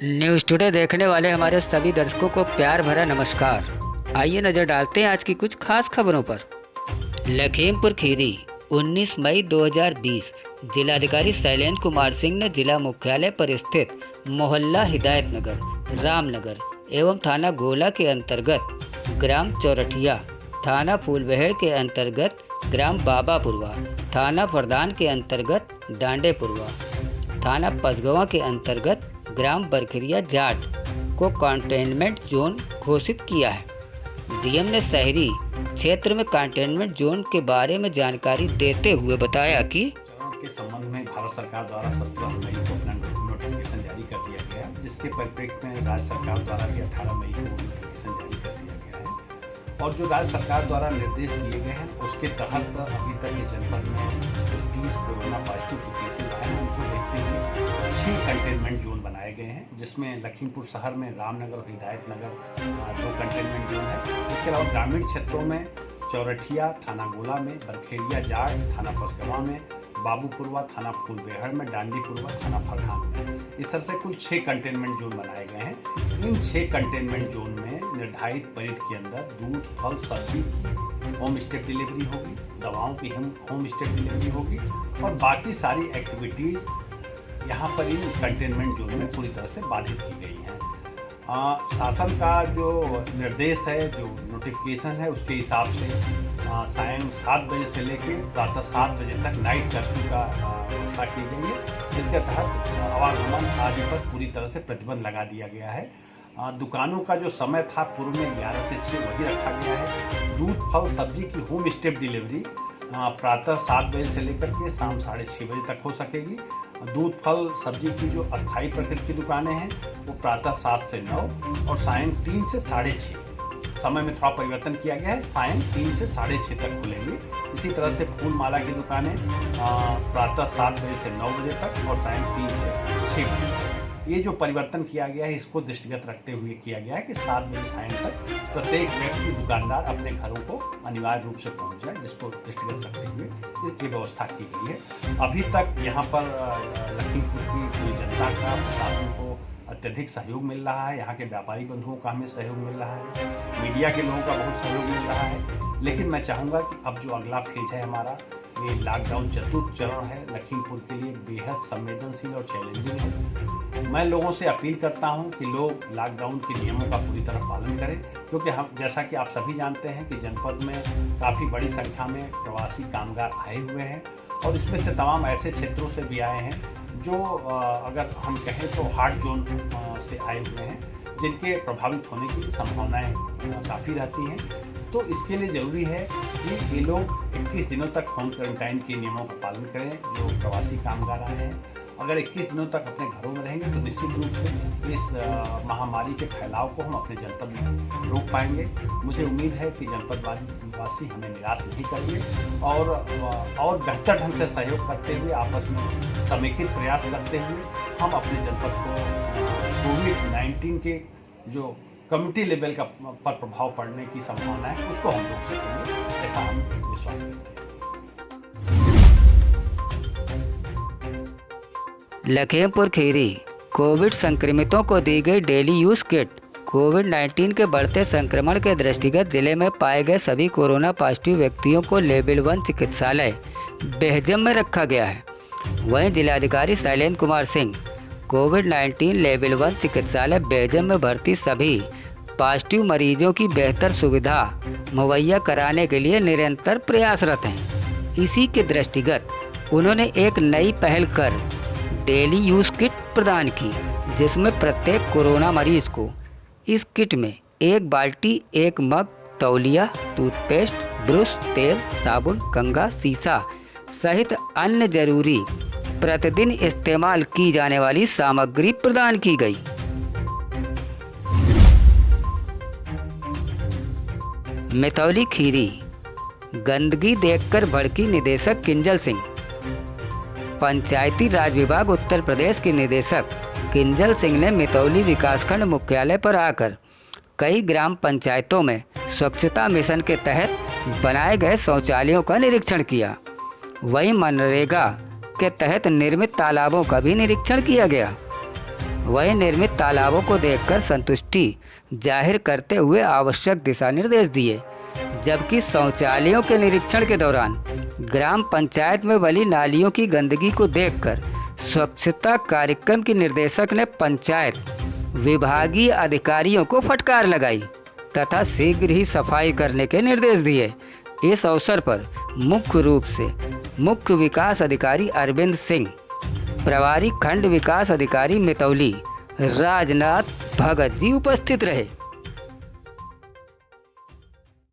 News today देखने वाले हमारे सभी दर्शकों को प्यार भरा नमस्कार। आइए नज़र डालते हैं आज की कुछ खास खबरों पर। लखीमपुर खीरी 19 मई 2020 जिलाधिकारी शैलेंद्र कुमार सिंह ने जिला मुख्यालय पर स्थित मोहल्ला हिदायत नगर, रामनगर एवं थाना गोला के अंतर्गत ग्राम चौरठिया, थाना फूलबहेड़ के अंतर्गत ग्राम बाबापुरवा, थाना फरदान के अंतर्गत डांडेपुरवा, थाना पसगवा के अंतर्गत ग्राम बरखरिया जाट को कंटेनमेंट जोन घोषित किया है। डीएम ने शहरी क्षेत्र में कंटेनमेंट जोन के बारे में जानकारी देते हुए बताया कि के संबंध में भारत सरकार द्वारा 17 मई को अपना नोटिफिकेशन जारी कर दिया गया, जिसके परिप्रेक्ष्य में राज्य सरकार द्वारा भी 18 मई को नोटिफिकेशन जारी कर दिया गया है। और जो राज्य सरकार द्वारा निर्देश दिए गए हैं उसके तहत अभी तक इस जनपद में 30 कोरोना पॉजिटिव केसेज आए हैं, उनको देखते हुए 6 कंटेनमेंट जोन बनाए गए हैं, जिसमें लखीमपुर शहर में रामनगर और हिदायत नगर 2 कंटेनमेंट जोन है। इसके अलावा ग्रामीण क्षेत्रों में चौरठिया थाना गोला में, बरखेड़िया जाट थाना पसगवा में, बाबूपुरवा थाना फूलबेहड़ में, डांडीपुरवा थाना फरहान में, इस तरह से कुल 6 कंटेनमेंट जोन बनाए गए हैं। इन 6 कंटेनमेंट जोन में निर्धारित परिधि के अंदर दूध, फल, सब्जी की होम स्टे डिलीवरी होगी, दवाओं की होम स्टे डिलीवरी होगी और बाकी सारी एक्टिविटीज़ यहाँ पर इन कंटेनमेंट जोन में पूरी तरह से बाधित की गई हैं। शासन का जो निर्देश है, जो नोटिफिकेशन है, उसके हिसाब से सायं 7 बजे से लेकर प्रातः 7 बजे तक नाइट कर्फ्यू का व्यवस्था की गई है, जिसके तहत आवागमन आदि पर पूरी तरह से प्रतिबंध लगा दिया गया है। दुकानों का जो समय था पूर्व में 11 से 6 वही रखा गया है। दूध, फल, सब्जी की होम स्टेप डिलीवरी प्रातः 7 बजे से लेकर के शाम 6:30 बजे तक हो सकेगी। दूध, फल, सब्जी की जो अस्थायी प्रकृति की दुकानें हैं वो प्रातः 7 से 9 और सायं 3 से 6:30, समय में थोड़ा परिवर्तन किया गया है, सायं 3 से 6:30 तक खुलेंगी। इसी तरह से फूल माला की दुकानें प्रातः 7 बजे से 9 बजे तक और सायं 3 से 6 बजे तक। ये जो परिवर्तन किया गया है इसको दृष्टिगत रखते हुए किया गया है कि 7 बजे सायं तक प्रत्येक व्यक्ति, दुकानदार अपने घरों को अनिवार्य रूप से पहुंच जाए, जिसको दृष्टिगत रखते हुए इसकी व्यवस्था की गई है। अभी तक यहाँ पर लखीमपुर की पूरी जनता का, प्रशासन को अत्यधिक सहयोग मिल रहा है। यहाँ के व्यापारी बंधुओं का हमें सहयोग मिल रहा है, मीडिया के लोगों का बहुत सहयोग मिल रहा है। लेकिन मैं चाहूँगा कि अब जो अगला फेज है हमारा, ये लॉकडाउन चतुर्थ चरण है, लखीमपुर के लिए बेहद संवेदनशील और चैलेंजिंग है। मैं लोगों से अपील करता हूं कि लोग लॉकडाउन के नियमों का पूरी तरह पालन करें, क्योंकि हम, जैसा कि आप सभी जानते हैं कि जनपद में काफ़ी बड़ी संख्या में प्रवासी कामगार आए हुए हैं और इसमें से तमाम ऐसे क्षेत्रों से भी आए हैं जो अगर हम कहें तो हार्ड जोन से आए हुए हैं, जिनके प्रभावित होने की संभावनाएँ काफ़ी रहती हैं। तो इसके लिए ज़रूरी है कि ये लोग 21 दिनों तक होम क्वारंटाइन के नियमों का पालन करें। जो प्रवासी कामगार आए हैं, अगर 21 दिनों तक अपने घरों में रहेंगे तो निश्चित रूप से इस महामारी के फैलाव को हम अपने जनपद में रोक पाएंगे। मुझे उम्मीद है कि जनपद वासी हमें निराश नहीं करेंगे और बेहतर ढंग से सहयोग करते हुए, आपस में समेकित प्रयास करते हुए हम अपने जनपद को कोविड-19 के जो कम्युनिटी लेवल का पर प्रभाव पड़ने की संभावना है उसको हम रोक सकेंगे, ऐसा हम विश्वास करते हैं। लखीमपुर खीरी कोविड संक्रमितों को दी गई डेली यूज किट। कोविड-19 के बढ़ते संक्रमण के दृष्टिगत जिले में पाए गए सभी कोरोना पॉजिटिव व्यक्तियों को लेवल 1 चिकित्सालय बेहजम में रखा गया है। वहीं जिलाधिकारी शैलेंद्र कुमार सिंह कोविड-19 लेवल 1 चिकित्सालय बेहजम में भर्ती सभी पॉजिटिव मरीजों की बेहतर सुविधा मुहैया कराने के लिए निरंतर प्रयासरत हैं। इसी के दृष्टिगत उन्होंने एक नई पहल कर डेली यूज किट प्रदान की, जिसमें प्रत्येक कोरोना मरीज को इस किट में 1 बाल्टी, 1 मग, तौलिया, टूथपेस्ट, ब्रश, तेल, साबुन, कंघा, शीशा सहित अन्य जरूरी प्रतिदिन इस्तेमाल की जाने वाली सामग्री प्रदान की गई। मितौली खीरी गंदगी देखकर भड़की निदेशक किंजल सिंह। पंचायती राज विभाग उत्तर प्रदेश के निदेशक किंजल सिंह ने मितौली विकासखंड मुख्यालय पर आकर कई ग्राम पंचायतों में स्वच्छता मिशन के तहत बनाए गए शौचालयों का निरीक्षण किया। वहीं मनरेगा के तहत निर्मित तालाबों का भी निरीक्षण किया गया। वहीं निर्मित तालाबों को देखकर संतुष्टि जाहिर करते हुए आवश्यक दिशा निर्देश दिए। जबकि शौचालयों के निरीक्षण के दौरान ग्राम पंचायत में बली नालियों की गंदगी को देखकर स्वच्छता कार्यक्रम की निर्देशक ने पंचायत विभागीय अधिकारियों को फटकार लगाई तथा शीघ्र ही सफाई करने के निर्देश दिए। इस अवसर पर मुख्य रूप से मुख्य विकास अधिकारी अरविंद सिंह, प्रभारी खंड विकास अधिकारी मितौली राजनाथ भगत जी उपस्थित रहे।